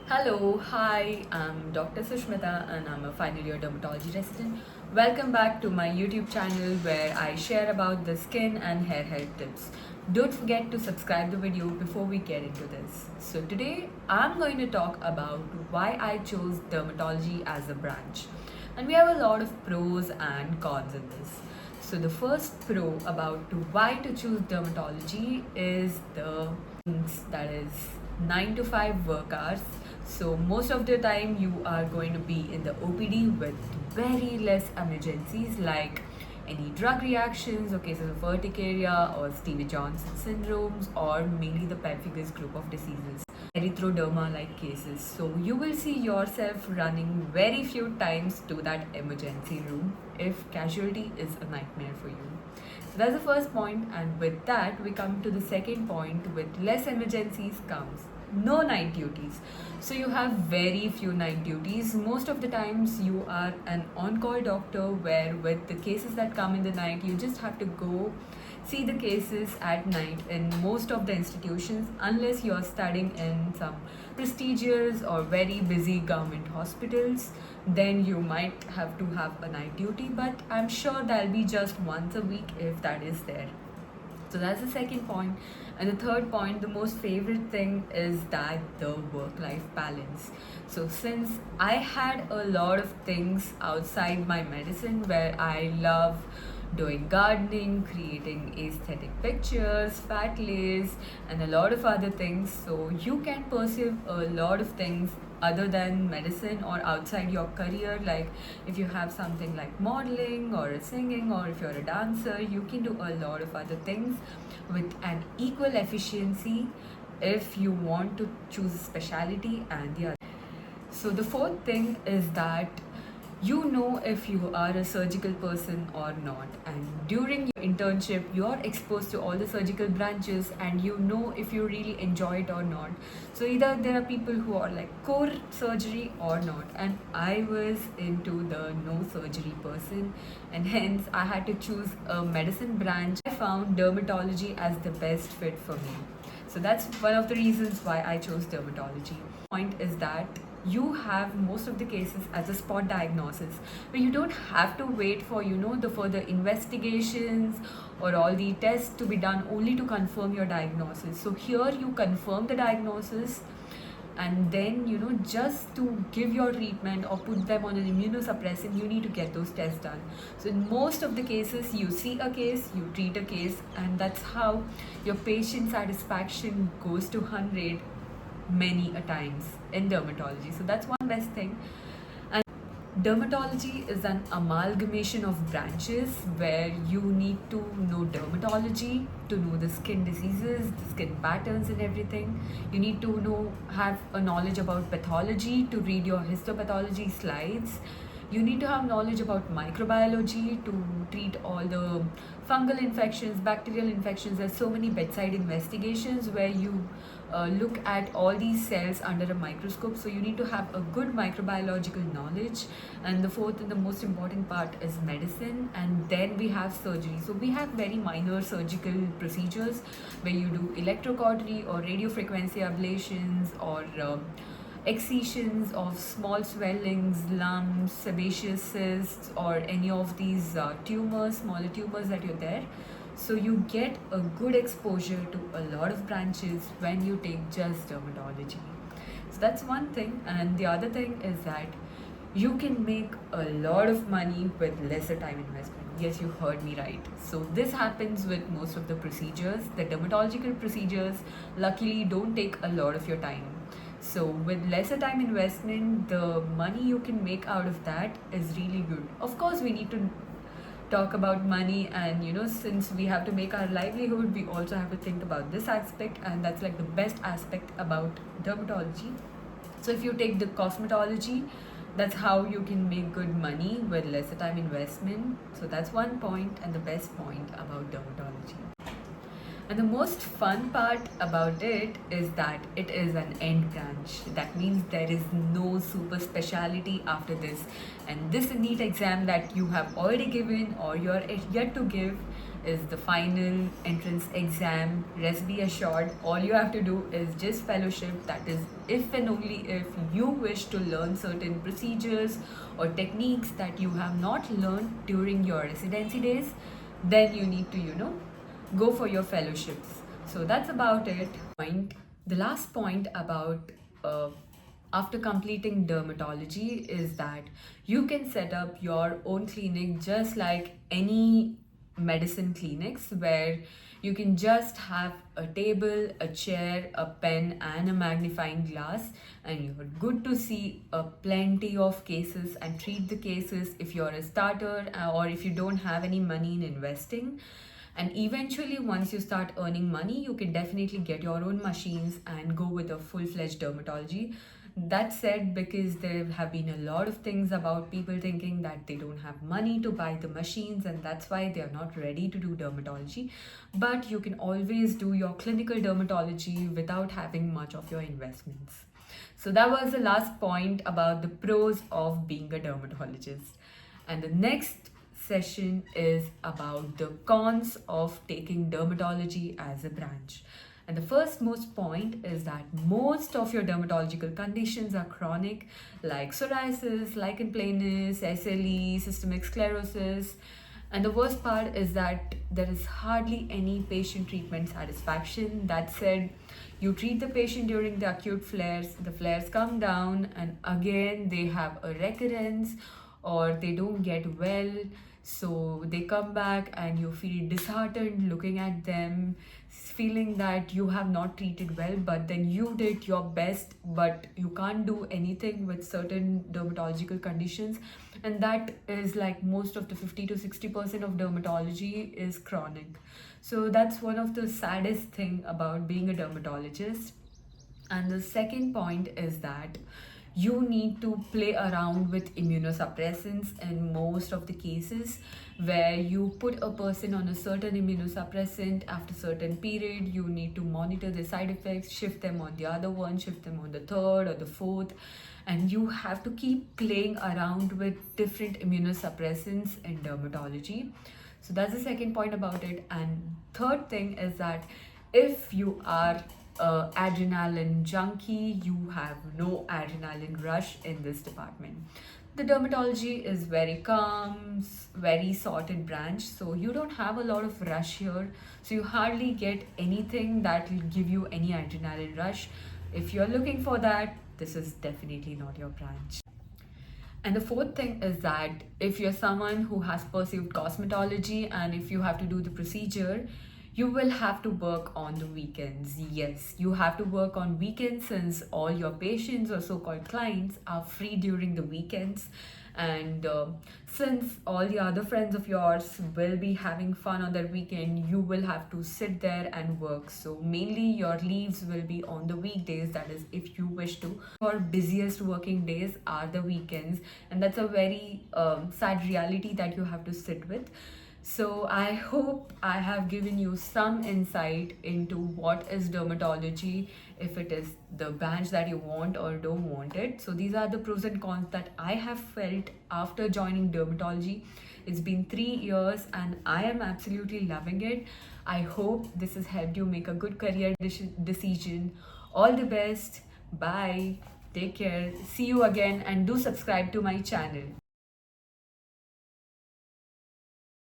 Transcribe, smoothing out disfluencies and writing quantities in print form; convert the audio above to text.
Hello, hi, I'm Dr. Sushmita and I'm a final year dermatology resident. Welcome back to my YouTube channel where I share about the skin and hair health tips. Don't forget to subscribe the video before we get into this. So today I'm going to talk about why I chose dermatology as a branch. And we have a lot of pros and cons in this. So the first pro about why to choose dermatology is the things that is 9 to 5 work hours. So most of the time you are going to be in the OPD with very less emergencies like any drug reactions or cases of urticaria or Stevie-Johnson syndromes or mainly the pemphigus group of diseases, erythroderma like cases. So you will see yourself running very few times to that emergency room if casualty is a nightmare for you. So that's the first point, and with that we come to the second point. With less emergencies comes no night duties. So you have very few night duties. Most of the times you are an on-call doctor where with the cases that come in the night you just have to go see the cases at night in most of the institutions unless you are studying in some prestigious or very busy government hospitals. Then you might have to have a night duty, but I'm sure that'll be just once a week if that is there. So that's the second point. And the third point, the most favorite thing is that the work life balance. So, since I had a lot of things outside my medicine where I love doing gardening, creating aesthetic pictures, fat lays, and a lot of other things, so you can pursue a lot of things other than medicine or outside your career. Like if you have something like modeling or singing, or if you're a dancer, you can do a lot of other things with an equal efficiency if you want to choose a specialty and the other. So the fourth thing is that you know if you are a surgical person or not, and during your internship you are exposed to all the surgical branches and you know if you really enjoy it or not. So either there are people who are like core surgery or not, and I was into the no surgery person, and hence I had to choose a medicine branch. I found dermatology as the best fit for me. So that's one of the reasons why I chose dermatology. Point is that you have most of the cases as a spot diagnosis where you don't have to wait for the further investigations or all the tests to be done only to confirm your diagnosis. So here you confirm the diagnosis, and then just to give your treatment or put them on an immunosuppressant, you need to get those tests done. So in most of the cases you see a case, you treat a case, and that's how your patient satisfaction goes to 100 many a times in dermatology. So that's one best thing. And dermatology is an amalgamation of branches where you need to know dermatology to know the skin diseases, the skin patterns and everything. You need to have a knowledge about pathology to read your histopathology slides. You need to have knowledge about microbiology to treat all the fungal infections, bacterial infections. There's so many bedside investigations where you look at all these cells under a microscope. So you need to have a good microbiological knowledge. And the fourth and the most important part is medicine. And then we have surgery. So we have very minor surgical procedures where you do electrocautery or radiofrequency ablations or excisions of small swellings, lumps, sebaceous cysts, or any of these tumors, smaller tumors that you're there. So you get a good exposure to a lot of branches when you take just dermatology. So that's one thing. And the other thing is that you can make a lot of money with lesser time investment. Yes, you heard me right. So this happens with most of the procedures. The dermatological procedures luckily don't take a lot of your time. So with lesser time investment, the money you can make out of that is really good. Of course, we need to talk about money, and since we have to make our livelihood, we also have to think about this aspect, and that's like the best aspect about dermatology. So if you take the cosmetology, that's how you can make good money with lesser time investment. So that's one point and the best point about dermatology. And the most fun part about it is that it is an end branch. That means there is no super speciality after this. And this NEET exam that you have already given or you're yet to give, is the final entrance exam. Rest be assured, all you have to do is just fellowship. That is, if and only if you wish to learn certain procedures or techniques that you have not learned during your residency days, then you need to, go for your fellowships. So that's about it. The last point about after completing dermatology is that you can set up your own clinic just like any medicine clinics, where you can just have a table, a chair, a pen, and a magnifying glass, and you're good to see plenty of cases and treat the cases if you're a starter or if you don't have any money in investing. And eventually, once you start earning money, you can definitely get your own machines and go with a full-fledged dermatology. That said, because there have been a lot of things about people thinking that they don't have money to buy the machines and that's why they are not ready to do dermatology. But you can always do your clinical dermatology without having much of your investments. So that was the last point about the pros of being a dermatologist. And the next session is about the cons of taking dermatology as a branch. And the first most point is that most of your dermatological conditions are chronic, like psoriasis, lichen planus, SLE, systemic sclerosis. And the worst part is that there is hardly any patient treatment satisfaction. That said, you treat the patient during the acute flares, the flares come down, and again they have a recurrence or they don't get well. So they come back and you feel disheartened looking at them, feeling that you have not treated well, but then you did your best, but you can't do anything with certain dermatological conditions. And that is like most of the 50 to 60% of dermatology is chronic. So that's one of the saddest thing about being a dermatologist. And the second point is that you need to play around with immunosuppressants in most of the cases, where you put a person on a certain immunosuppressant. After certain period, you need to monitor the side effects, shift them on the other one, shift them on the third or the fourth, and you have to keep playing around with different immunosuppressants in dermatology. So that's the second point about it. And third thing is that if you are adrenaline junkie, you have no adrenaline rush in this department. The dermatology is very calm, very sorted branch, so you don't have a lot of rush here. So you hardly get anything that will give you any adrenaline rush. If you're looking for that, this is definitely not your branch. And the fourth thing is that if you're someone who has pursued cosmetology and if you have to do the procedure, you will have to work on the weekends. Yes, you have to work on weekends since all your patients or so-called clients are free during the weekends. And since all the other friends of yours will be having fun on their weekend, you will have to sit there and work. So mainly your leaves will be on the weekdays, that is if you wish to. Your busiest working days are the weekends, and that's a very sad reality that you have to sit with. So I hope I have given you some insight into what is dermatology, if it is the branch that you want or don't want it. So these are the pros and cons that I have felt after joining dermatology. It's been 3 years and I am absolutely loving it. I hope this has helped you make a good career decision. All the best. Bye. Take care. See you again, and do subscribe to my channel.